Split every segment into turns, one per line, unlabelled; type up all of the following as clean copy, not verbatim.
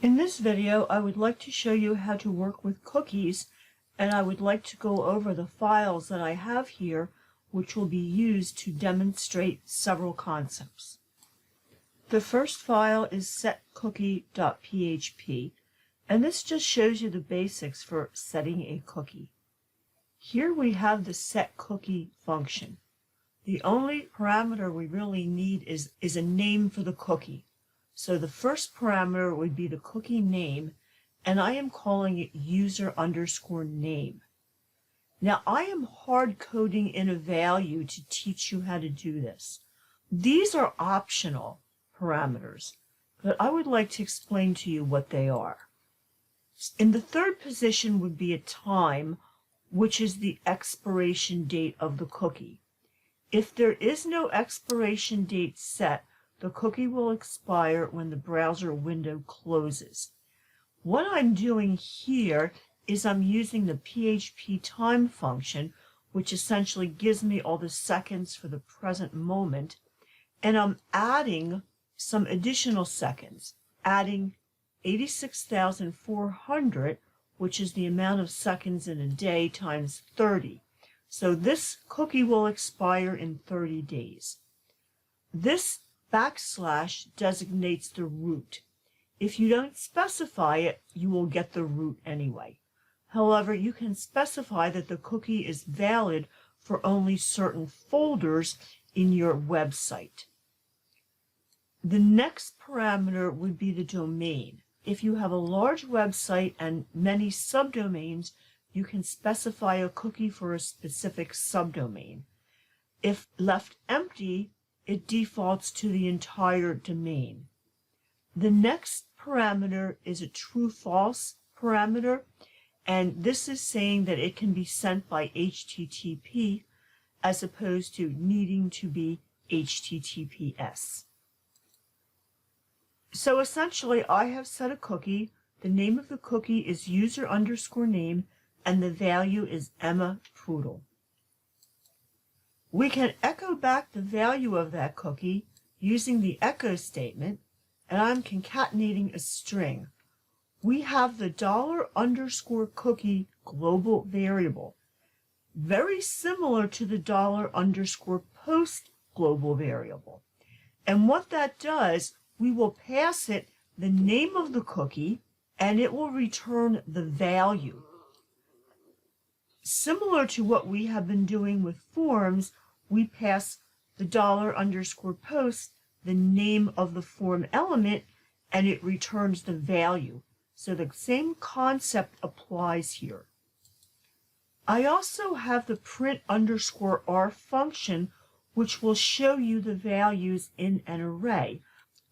In this video, I would like to show you how to work with cookies, and I would like to go over the files that I have here, which will be used to demonstrate several concepts. The first file is setCookie.php, and this just shows you the basics for setting a cookie. Here we have the setCookie function. The only parameter we really need is a name for the cookie. So the first parameter would be the cookie name, and I am calling it user_name. Now I am hard coding in a value to teach you how to do this. These are optional parameters, but I would like to explain to you what they are. In the third position would be a time, which is the expiration date of the cookie. If there is no expiration date set, the cookie will expire when the browser window closes. What I'm doing here is I'm using the PHP time function, which essentially gives me all the seconds for the present moment, and I'm adding some additional seconds, adding 86,400, which is the amount of seconds in a day times 30. So this cookie will expire in 30 days. This backslash designates the root. If you don't specify it, you will get the root anyway. However, you can specify that the cookie is valid for only certain folders in your website. The next parameter would be the domain. If you have a large website and many subdomains, you can specify a cookie for a specific subdomain. If left empty, it defaults to the entire domain. The next parameter is a true-false parameter, and this is saying that it can be sent by HTTP as opposed to needing to be HTTPS. So essentially, I have set a cookie. The name of the cookie is user_name, and the value is Emma Poodle. We can echo back the value of that cookie using the echo statement, and I'm concatenating a string. We have the $_cookie global variable, very similar to the $_post global variable. And what that does, we will pass it the name of the cookie, and it will return the value. Similar to what we have been doing with forms, we pass the $_post, the name of the form element, and it returns the value. So the same concept applies here. I also have the print_r function, which will show you the values in an array.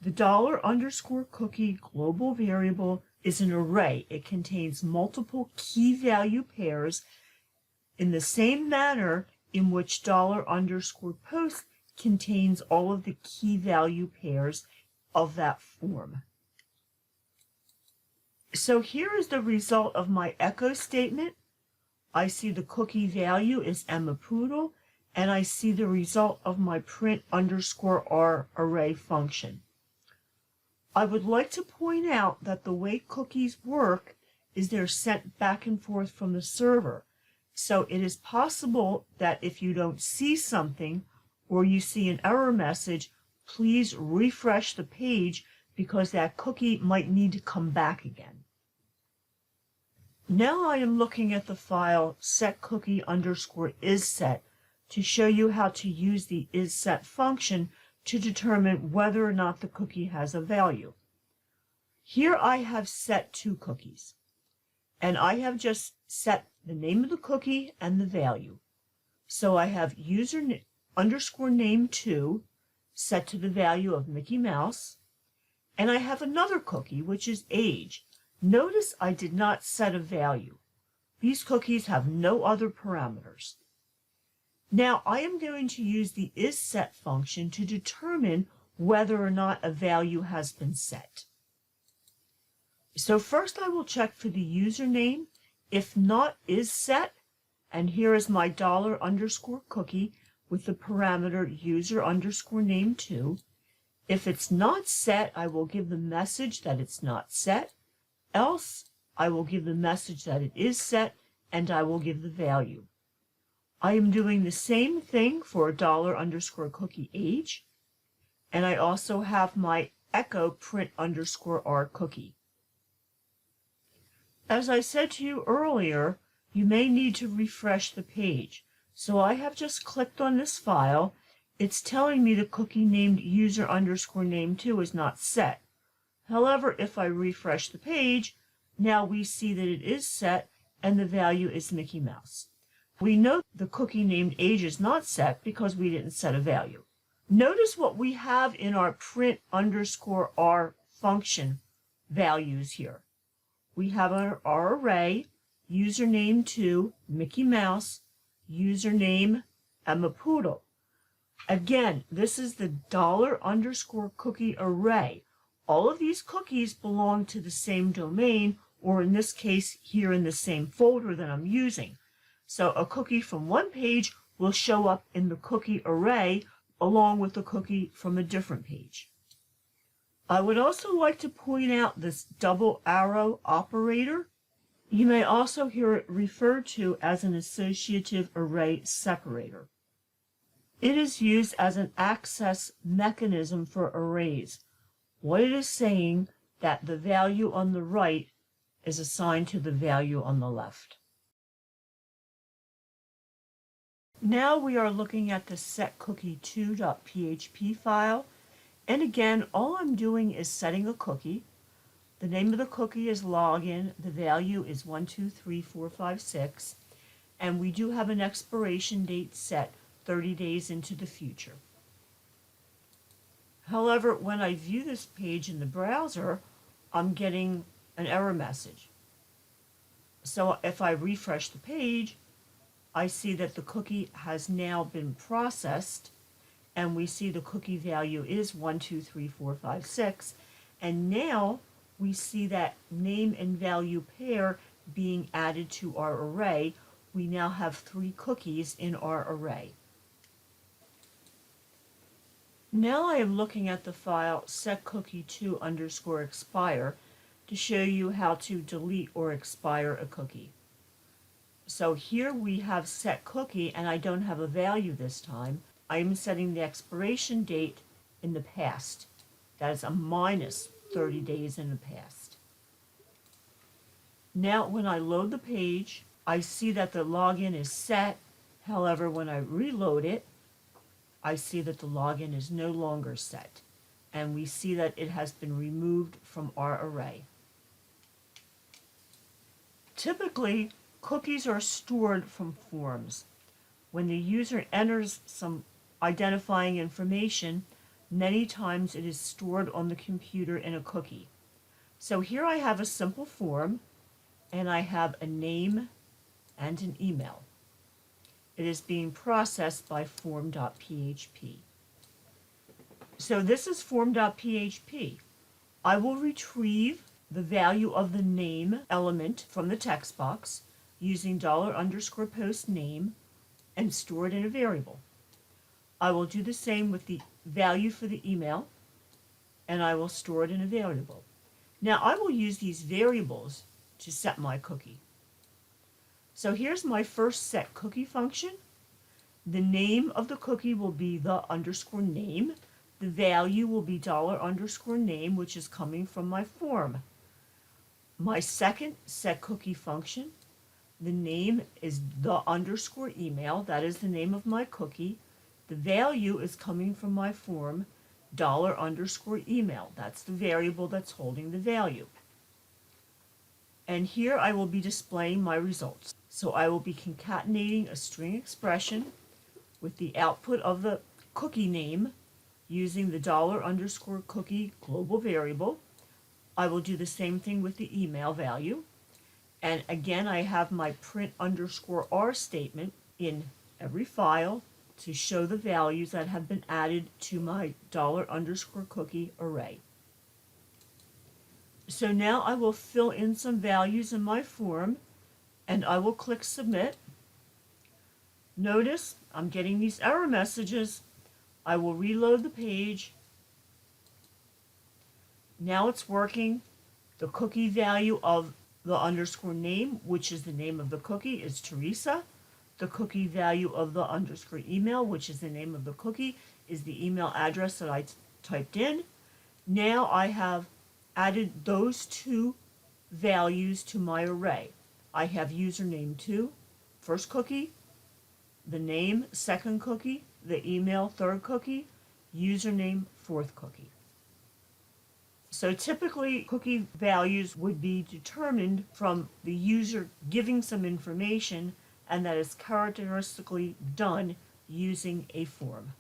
The $_cookie global variable is an array. It contains multiple key value pairs in the same manner in which $_post contains all of the key value pairs of that form. So here is the result of my echo statement. I see the cookie value is Emma Poodle, and I see the result of my print_r array function. I would like to point out that the way cookies work is they're sent back and forth from the server. So it is possible that if you don't see something or you see an error message, please refresh the page because that cookie might need to come back again. Now I am looking at the file setCookie_isSet to show you how to use the isSet function to determine whether or not the cookie has a value. Here I have set two cookies, and I have just set the name of the cookie and the value. So I have user_name2 set to the value of Mickey Mouse, and I have another cookie, which is age. Notice I did not set a value. These cookies have no other parameters. Now I am going to use the isSet function to determine whether or not a value has been set. So first I will check for the username. if not is set, and here is my $_cookie with the parameter user_name2. If it's not set, I will give the message that it's not set, else I will give the message that it is set, and I will give the value. I am doing the same thing for $_cookie age, and I also have my echo print_r cookie. As I said to you earlier, you may need to refresh the page. So I have just clicked on this file. It's telling me the cookie named user_name2 is not set. However, if I refresh the page, now we see that it is set and the value is Mickey Mouse. We know the cookie named age is not set because we didn't set a value. Notice what we have in our print_r function values here. We have our array, username 2, Mickey Mouse, username Emma Poodle. Again, this is the $_cookie array. All of these cookies belong to the same domain, or in this case, here in the same folder that I'm using. So a cookie from one page will show up in the cookie array along with a cookie from a different page. I would also like to point out this double arrow operator. You may also hear it referred to as an associative array separator. It is used as an access mechanism for arrays. What it is saying that the value on the right is assigned to the value on the left. Now we are looking at the setcookie2.php file. And again, all I'm doing is setting a cookie. The name of the cookie is login. The value is 123456. And we do have an expiration date set 30 days into the future. However, when I view this page in the browser, I'm getting an error message. So if I refresh the page, I see that the cookie has now been processed, and we see the cookie value is 123456, and now we see that name and value pair being added to our array. We now have 3 cookies in our array. Now I am looking at the file setcookie2_expire to show you how to delete or expire a cookie. So here we have set cookie, and I don't have a value this time. I am setting the expiration date in the past. That is a minus 30 days in the past. Now when I load the page, I see that the login is set. However, when I reload it, I see that the login is no longer set. And we see that it has been removed from our array. Typically, cookies are stored from forms. When the user enters some identifying information, many times it is stored on the computer in a cookie. So here I have a simple form, and I have a name and an email. It is being processed by form.php. So this is form.php. I will retrieve the value of the name element from the text box using $_post name and store it in a variable. I will do the same with the value for the email, and I will store it in a variable. Now I will use these variables to set my cookie. So here's my first set cookie function. The name of the cookie will be the _name. The value will be $_name, which is coming from my form. My second set cookie function, the name is the _email. That is the name of my cookie. The value is coming from my form, $_email. That's the variable that's holding the value. And here I will be displaying my results. So I will be concatenating a string expression with the output of the cookie name using the $_cookie global variable. I will do the same thing with the email value. And again, I have my print_r statement in every file to show the values that have been added to my $_cookie array. So now I will fill in some values in my form, and I will click submit. Notice I'm getting these error messages. I will reload the page. Now it's working. The cookie value of the underscore name, which is the name of the cookie, is Teresa. The cookie value of the underscore email, which is the name of the cookie, is the email address that I typed in. Now I have added those two values to my array. I have username 2, first cookie, the name, second cookie, the email, third cookie, username, fourth cookie. So typically, cookie values would be determined from the user giving some information, and that is characteristically done using a form.